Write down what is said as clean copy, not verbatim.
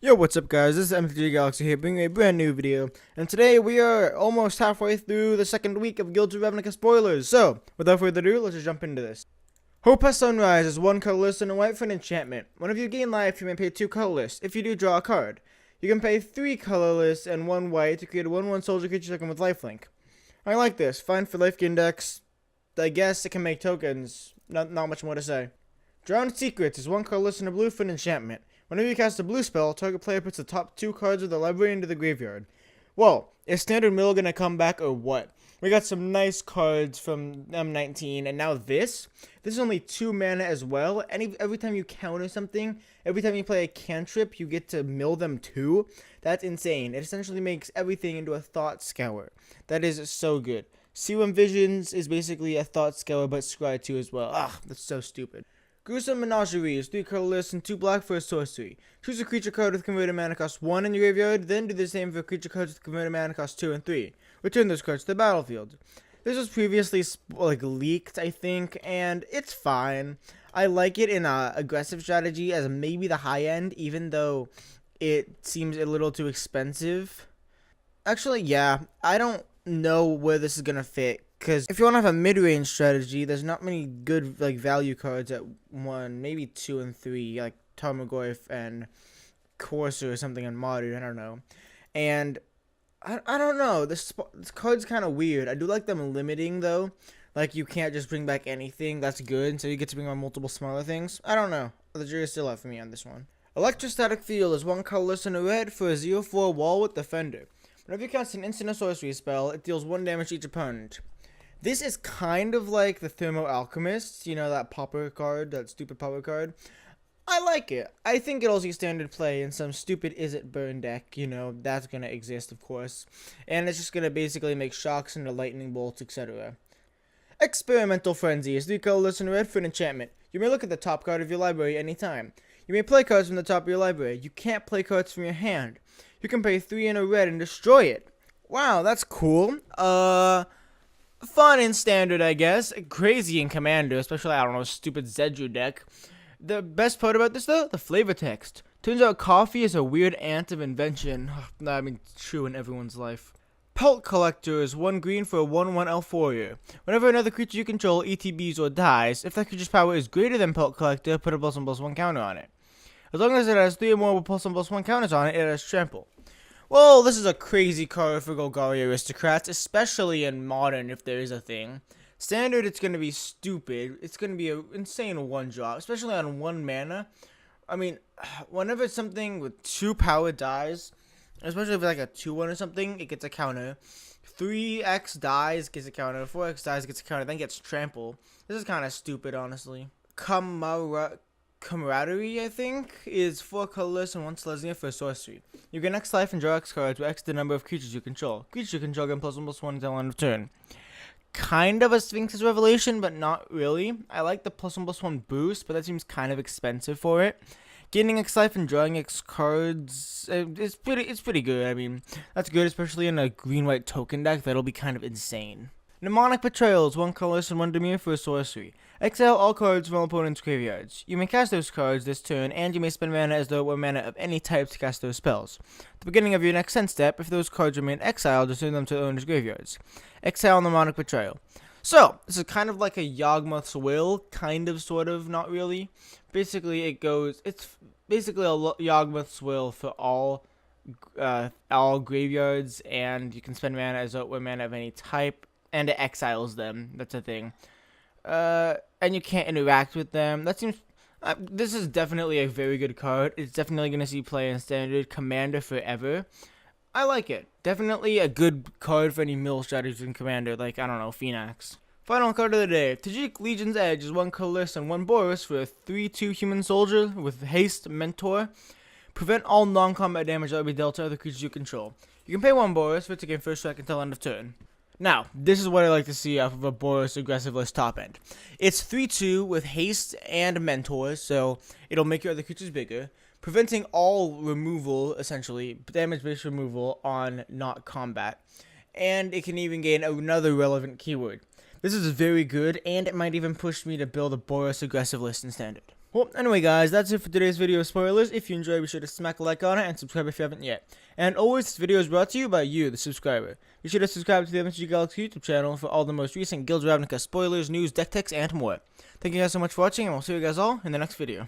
Yo, what's up guys, this is MtgGalaxy here bringing a brand new video, and today we are almost halfway through the second week of Guilds of RAVNICA spoilers, so without further ado, let's just jump into this. Hope has Sunrise is one colorless and a white for an enchantment. Whenever you gain life, you may pay 2 colorless. If you do, draw a card. You can pay 3 colorless and 1 white to create a 1/1 soldier creature token with lifelink. I like this, fine for life gain decks. I guess it can make tokens, not much more to say. Drowned Secrets is one colorless and a blue for an enchantment. Whenever you cast a blue spell, target player puts the top 2 cards of the library into the graveyard. Well, is Standard Mill gonna come back or what? We got some nice cards from M19, and now this is only 2 mana as well. Every time you counter something, every time you play a cantrip, you get to mill them too. That's insane. It essentially makes everything into a Thought Scour. That is so good. Serum Visions is basically a Thought Scour, but Scry 2 as well. Ugh, that's so stupid. Gruesome Menagerie is 3 colorless and 2 black for a sorcery. Choose a creature card with converted mana cost 1 in your graveyard, then do the same for creature cards with converted mana cost 2 and 3. Return those cards to the battlefield. This was previously leaked, I think, and it's fine. I like it in a aggressive strategy as maybe the high end, even though it seems a little too expensive. Actually, yeah, I don't know where this is gonna fit. Because if you want to have a mid-range strategy, there's not many good value cards at 1, maybe 2 and 3, like Tarmogoyf and Courser or something in Modern, I don't know. And I don't know, this card's kind of weird. I do like them limiting though, like you can't just bring back anything, that's good, so you get to bring on multiple smaller things. I don't know, the jury's still out for me on this one. Electrostatic Field is 1 colorless and a red for a 0/4 wall with Defender. Whenever you cast an instant or sorcery spell, it deals 1 damage to each opponent. This is kind of like the Thermo Alchemist, you know, that popper card, that stupid popper card. I like it. I think it'll see standard play in some stupid Is It Burn deck, you know, that's going to exist, of course. And it's just going to basically make shocks into lightning bolts, etc. Experimental Frenzy is 3 colorless and red for an enchantment. You may look at the top card of your library anytime. You may play cards from the top of your library. You can't play cards from your hand. You can pay 3 in a red and destroy it. Wow, that's cool. Fun in Standard, I guess. Crazy in Commander, especially, I don't know, stupid Zedru deck. The best part about this, though, the flavor text. Turns out coffee is a weird ant of invention. I mean, true in everyone's life. Pelt Collector is 1 green for a 1/1 elf warrior. Whenever another creature you control ETBs or dies, if that creature's power is greater than Pelt Collector, put a +1/+1 counter on it. As long as it has 3 or more +1/+1 counters on it, it has trample. Well, this is a crazy card for Golgari Aristocrats, especially in Modern if there is a thing. Standard, it's going to be stupid. It's going to be an insane 1-drop, especially on 1 mana. I mean, whenever something with 2 power dies, especially if it's like a 2/1 or something, it gets a counter. 3x dies, gets a counter. 4x dies, gets a counter, then gets trample. This is kind of stupid, honestly. Camaraderie, I think, is 4 colorless and 1 Selesnya for a sorcery. You can X life and draw X cards with X the number of creatures you control. Creatures you control get +1/+1 until end of turn. Kind of a Sphinx's Revelation, but not really. I like the +1/+1 boost, but that seems kind of expensive for it. Gaining X life and drawing X cards, it's pretty good. I mean, that's good, especially in a green-white token deck. That'll be kind of insane. Mnemonic Betrayal is 1 colorless and 1 Dimir for a sorcery. Exile all cards from all opponents' graveyards. You may cast those cards this turn, and you may spend mana as though it were mana of any type to cast those spells. At the beginning of your next end step, if those cards remain exiled, return them to the owner's graveyards. Exile Mnemonic Betrayal. So, this is kind of like a Yawgmoth's Will, kind of, sort of, not really. Basically, it's basically a Yawgmoth's Will for all graveyards, and you can spend mana as though it were mana of any type. And it exiles them. That's a thing. And you can't interact with them. That seems. This is definitely a very good card. It's definitely going to see play in Standard. Commander forever. I like it. Definitely a good card for any mill strategies in Commander, like, I don't know, Phoenix. Final card of the day. Tajic Legion's Edge is 1 colorless and 1 Boros for a 3/2 human soldier with haste, mentor. Prevent all non-combat damage that will be dealt to other creatures you control. You can pay 1 Boros for it to gain first strike until end of turn. Now, this is what I like to see off of a Boros aggressive list top end. It's 3/2 with haste and mentor, so it'll make your other creatures bigger, preventing all removal, essentially, damage-based removal on not combat. And it can even gain another relevant keyword. This is very good, and it might even push me to build a Boros aggressive list in Standard. Well, anyway guys, that's it for today's video of spoilers. If you enjoyed, be sure to smack a like on it and subscribe if you haven't yet. And always, this video is brought to you by you, the subscriber. Be sure to subscribe to the MtgGalaxy YouTube channel for all the most recent Guilds RAVNICA spoilers, news, deck techs, and more. Thank you guys so much for watching, and we'll see you guys all in the next video.